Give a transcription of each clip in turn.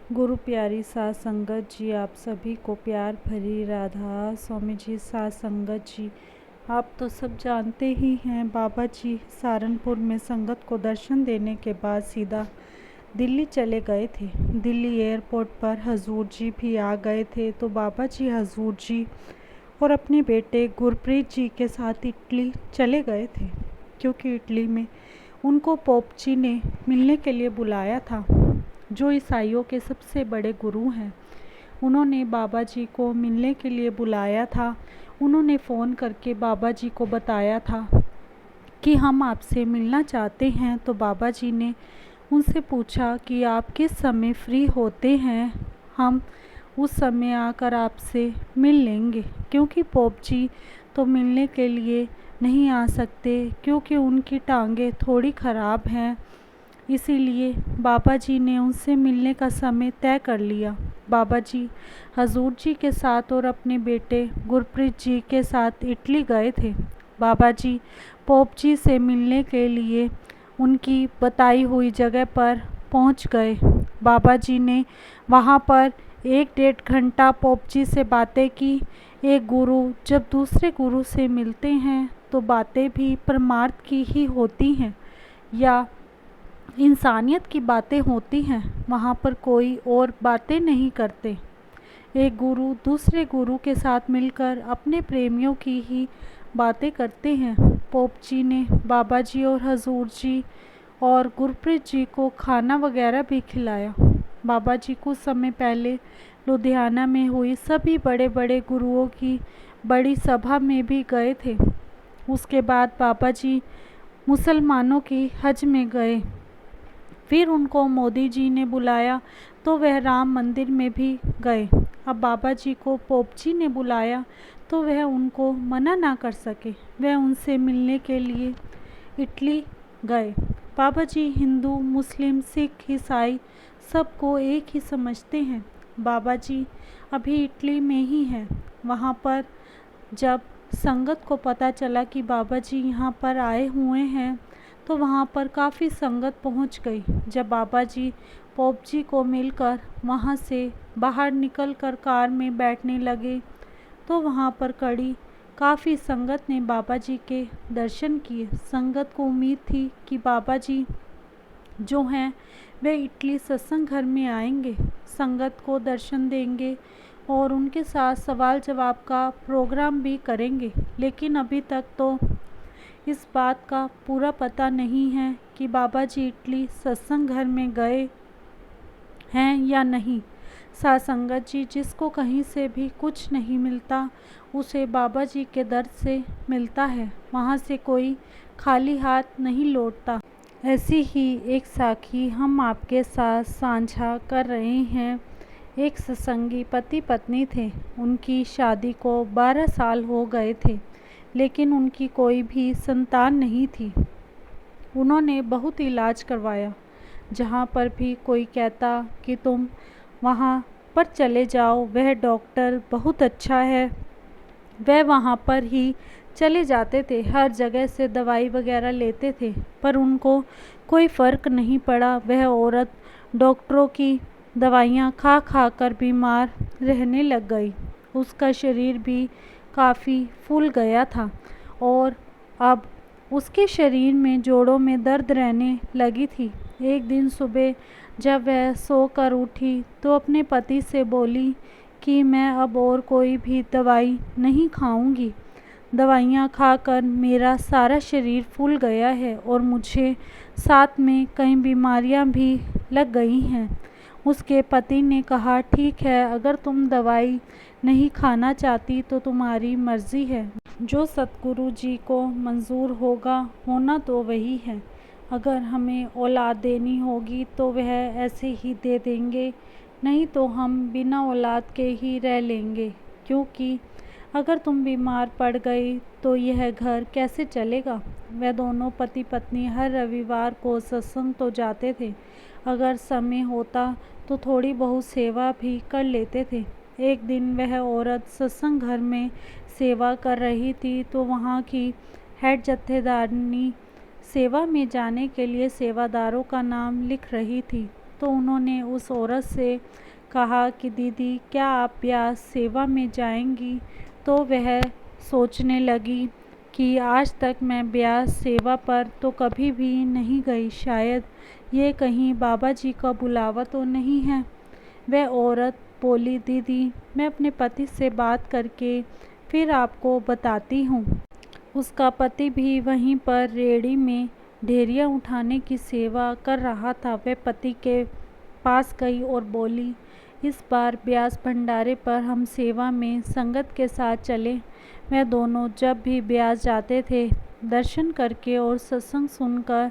गुरु प्यारी साध संगत जी, आप सभी को प्यार भरी राधा स्वामी जी। साध संगत जी, आप तो सब जानते ही हैं, बाबा जी सहारनपुर में संगत को दर्शन देने के बाद सीधा दिल्ली चले गए थे। दिल्ली एयरपोर्ट पर हजूर जी भी आ गए थे, तो बाबा जी हजूर जी और अपने बेटे गुरप्रीत जी के साथ इटली चले गए थे, क्योंकि इटली में उनको पोप जी ने मिलने के लिए बुलाया था, जो ईसाइयों के सबसे बड़े गुरु हैं। उन्होंने बाबा जी को मिलने के लिए बुलाया था। उन्होंने फ़ोन करके बाबा जी को बताया था कि हम आपसे मिलना चाहते हैं। तो बाबा जी ने उनसे पूछा कि आप किस समय फ्री होते हैं, हम उस समय आकर आपसे मिल लेंगे, क्योंकि पोप जी तो मिलने के लिए नहीं आ सकते, क्योंकि उनकी टांगें थोड़ी ख़राब हैं। इसीलिए बाबा जी ने उनसे मिलने का समय तय कर लिया। बाबा जी हजूर जी के साथ और अपने बेटे गुरप्रीत जी के साथ इटली गए थे। बाबा जी पोप जी से मिलने के लिए उनकी बताई हुई जगह पर पहुंच गए। बाबा जी ने वहां पर 1-1.5 घंटा पोप जी से बातें की। एक गुरु जब दूसरे गुरु से मिलते हैं तो बातें भी परमार्थ की ही होती हैं, या इंसानियत की बातें होती हैं। वहाँ पर कोई और बातें नहीं करते। एक गुरु दूसरे गुरु के साथ मिलकर अपने प्रेमियों की ही बातें करते हैं। पोप जी ने बाबा जी और हजूर जी और गुरप्रीत जी को खाना वगैरह भी खिलाया। बाबा जी कुछ समय पहले लुधियाना में हुई सभी बड़े बड़े गुरुओं की बड़ी सभा में भी गए थे। उसके बाद बाबा जी मुसलमानों की हज में गए। फिर उनको मोदी जी ने बुलाया तो वह राम मंदिर में भी गए। अब बाबा जी को पोप जी ने बुलाया तो वह उनको मना ना कर सके, वह उनसे मिलने के लिए इटली गए। बाबा जी हिंदू, मुस्लिम, सिख, ईसाई सबको एक ही समझते हैं। बाबा जी अभी इटली में ही हैं। वहाँ पर जब संगत को पता चला कि बाबा जी यहाँ पर आए हुए हैं, तो वहाँ पर काफ़ी संगत पहुँच गई। जब बाबा जी पोप जी को मिलकर वहाँ से बाहर निकलकर कार में बैठने लगे, तो वहाँ पर काफ़ी संगत ने बाबा जी के दर्शन किए। संगत को उम्मीद थी कि बाबा जी जो हैं वे इटली सत्संग घर में आएंगे, संगत को दर्शन देंगे और उनके साथ सवाल जवाब का प्रोग्राम भी करेंगे। लेकिन अभी तक तो इस बात का पूरा पता नहीं है कि बाबा जी इटली सत्संग घर में गए हैं या नहीं। साध संगत जी, जिसको कहीं से भी कुछ नहीं मिलता, उसे बाबा जी के दर से मिलता है। वहाँ से कोई खाली हाथ नहीं लौटता। ऐसी ही एक साखी हम आपके साथ साझा कर रहे हैं। एक सत्संगी पति पत्नी थे। उनकी शादी को 12 साल हो गए थे, लेकिन उनकी कोई भी संतान नहीं थी। उन्होंने बहुत इलाज करवाया। जहाँ पर भी कोई कहता कि तुम वहाँ पर चले जाओ, वह डॉक्टर बहुत अच्छा है, वह वहाँ पर ही चले जाते थे। हर जगह से दवाई वगैरह लेते थे, पर उनको कोई फ़र्क नहीं पड़ा। वह औरत डॉक्टरों की दवाइयाँ खा खा कर बीमार रहने लग गई। उसका शरीर भी काफ़ी फूल गया था और अब उसके शरीर में जोड़ों में दर्द रहने लगी थी। एक दिन सुबह जब वह सोकर उठी तो अपने पति से बोली कि मैं अब और कोई भी दवाई नहीं खाऊंगी। दवाइयाँ खाकर मेरा सारा शरीर फूल गया है और मुझे साथ में कई बीमारियां भी लग गई हैं। उसके पति ने कहा, ठीक है, अगर तुम दवाई नहीं खाना चाहती तो तुम्हारी मर्ज़ी है। जो सतगुरु जी को मंजूर होगा होना तो वही है। अगर हमें औलाद देनी होगी तो वह ऐसे ही दे देंगे, नहीं तो हम बिना औलाद के ही रह लेंगे, क्योंकि अगर तुम बीमार पड़ गई तो यह घर कैसे चलेगा। वह दोनों पति पत्नी हर रविवार को सत्संग तो जाते थे। अगर समय होता तो थोड़ी बहुत सेवा भी कर लेते थे। एक दिन वह औरत सत्संग घर में सेवा कर रही थी, तो वहाँ की हेड जत्थेदारनी सेवा में जाने के लिए सेवादारों का नाम लिख रही थी। तो तो उन्होंने उस औरत से कहा कि दीदी क्या आप ब्यास सेवा में जाएंगी। तो वह सोचने लगी कि आज तक मैं ब्यास सेवा पर तो कभी भी नहीं गई, शायद ये कहीं बाबा जी का बुलावा तो नहीं है। वह औरत बोली, दीदी मैं अपने पति से बात करके फिर आपको बताती हूँ। उसका पति भी वहीं पर रेहड़ी में ढेरियाँ उठाने की सेवा कर रहा था। वह पति के पास गई और बोली, इस बार ब्यास भंडारे पर हम सेवा में संगत के साथ चले। वह दोनों जब भी ब्यास जाते थे दर्शन करके और सत्संग सुनकर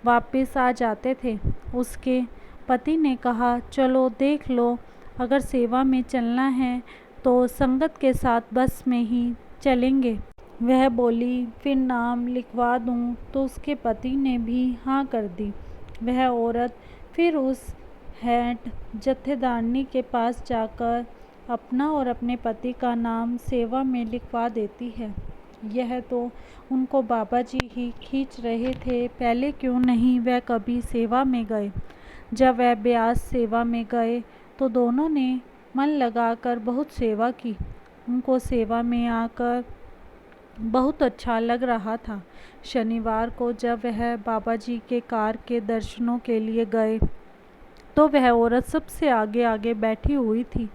वापस आ जाते थे। उसके पति ने कहा, चलो देख लो, अगर सेवा में चलना है तो संगत के साथ बस में ही चलेंगे। वह बोली, फिर नाम लिखवा दूं? तो उसके पति ने भी हाँ कर दी। वह औरत फिर उस हेड जत्थेदारनी के पास जाकर अपना और अपने पति का नाम सेवा में लिखवा देती है। यह तो उनको बाबा जी ही खींच रहे थे, पहले क्यों नहीं वह कभी सेवा में गए। जब वह ब्यास सेवा में गए तो दोनों ने मन लगाकर बहुत सेवा की। उनको सेवा में आकर बहुत अच्छा लग रहा था। शनिवार को जब वह बाबा जी के कार के दर्शनों के लिए गए तो वह औरत सबसे आगे आगे बैठी हुई थी।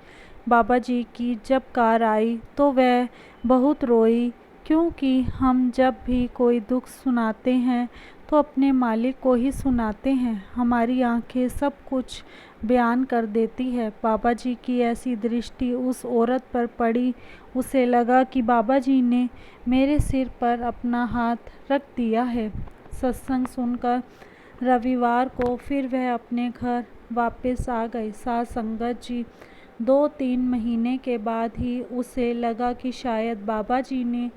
बाबा जी की जब कार आई तो वह बहुत रोई, क्योंकि हम जब भी कोई दुख सुनाते हैं तो अपने मालिक को ही सुनाते हैं। हमारी आंखें सब कुछ बयान कर देती है। बाबा जी की ऐसी दृष्टि उस औरत पर पड़ी, उसे लगा कि बाबा जी ने मेरे सिर पर अपना हाथ रख दिया है। सत्संग सुनकर रविवार को फिर वह अपने घर वापस आ गई। साथ संगत जी 2-3 महीने के बाद ही उसे लगा कि शायद बाबा जी ने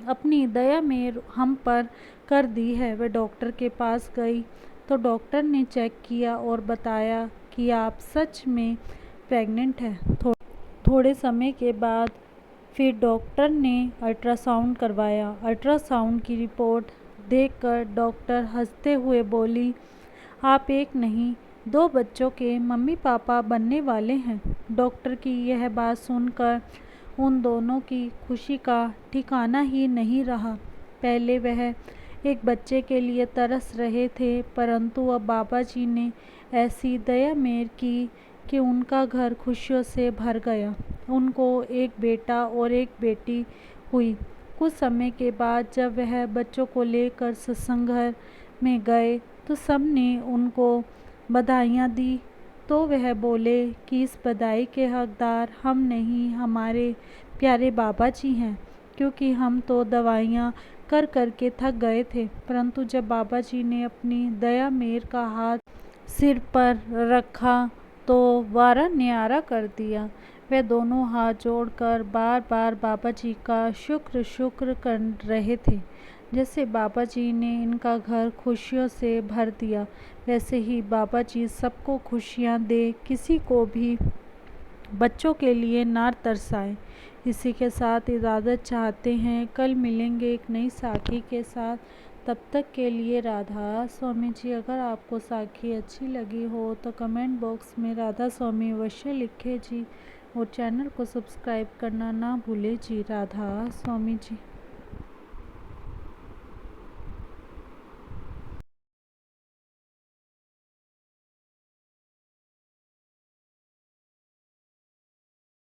अपनी दया में हम पर कर दी है। वह डॉक्टर के पास गई तो डॉक्टर ने चेक किया और बताया कि आप सच में प्रेग्नेंट हैं। थोड़े समय के बाद फिर डॉक्टर ने अल्ट्रासाउंड करवाया। अल्ट्रासाउंड की रिपोर्ट देखकर डॉक्टर हंसते हुए बोली, आप एक नहीं 2 बच्चों के मम्मी पापा बनने वाले हैं। डॉक्टर की यह बात सुनकर उन दोनों की खुशी का ठिकाना ही नहीं रहा। पहले वह एक बच्चे के लिए तरस रहे थे, परंतु अब बाबा जी ने ऐसी दया मेहर की कि उनका घर खुशियों से भर गया। उनको एक बेटा और एक बेटी हुई। कुछ समय के बाद जब वह बच्चों को लेकर सत्संग घर में गए तो सबने उनको बधाइयाँ दी। तो वह बोले कि इस बधाई के हकदार हम नहीं, हमारे प्यारे बाबा जी हैं, क्योंकि हम तो दवाइयाँ कर कर के थक गए थे, परंतु जब बाबा जी ने अपनी दया मेहर का हाथ सिर पर रखा तो वारा न्यारा कर दिया। वे दोनों हाथ जोड़कर बार बार बाबा जी का शुक्र शुक्र कर रहे थे। जैसे बाबा जी ने इनका घर खुशियों से भर दिया, वैसे ही बाबा जी सबको खुशियाँ दे, किसी को भी बच्चों के लिए ना तरसाए। इसी के साथ इजाज़त चाहते हैं। कल मिलेंगे एक नई साखी के साथ। तब तक के लिए राधा स्वामी जी। अगर आपको साखी अच्छी लगी हो तो कमेंट बॉक्स में राधा स्वामी अवश्य लिखें जी, और चैनल को सब्सक्राइब करना ना भूलें जी। राधा स्वामी जी।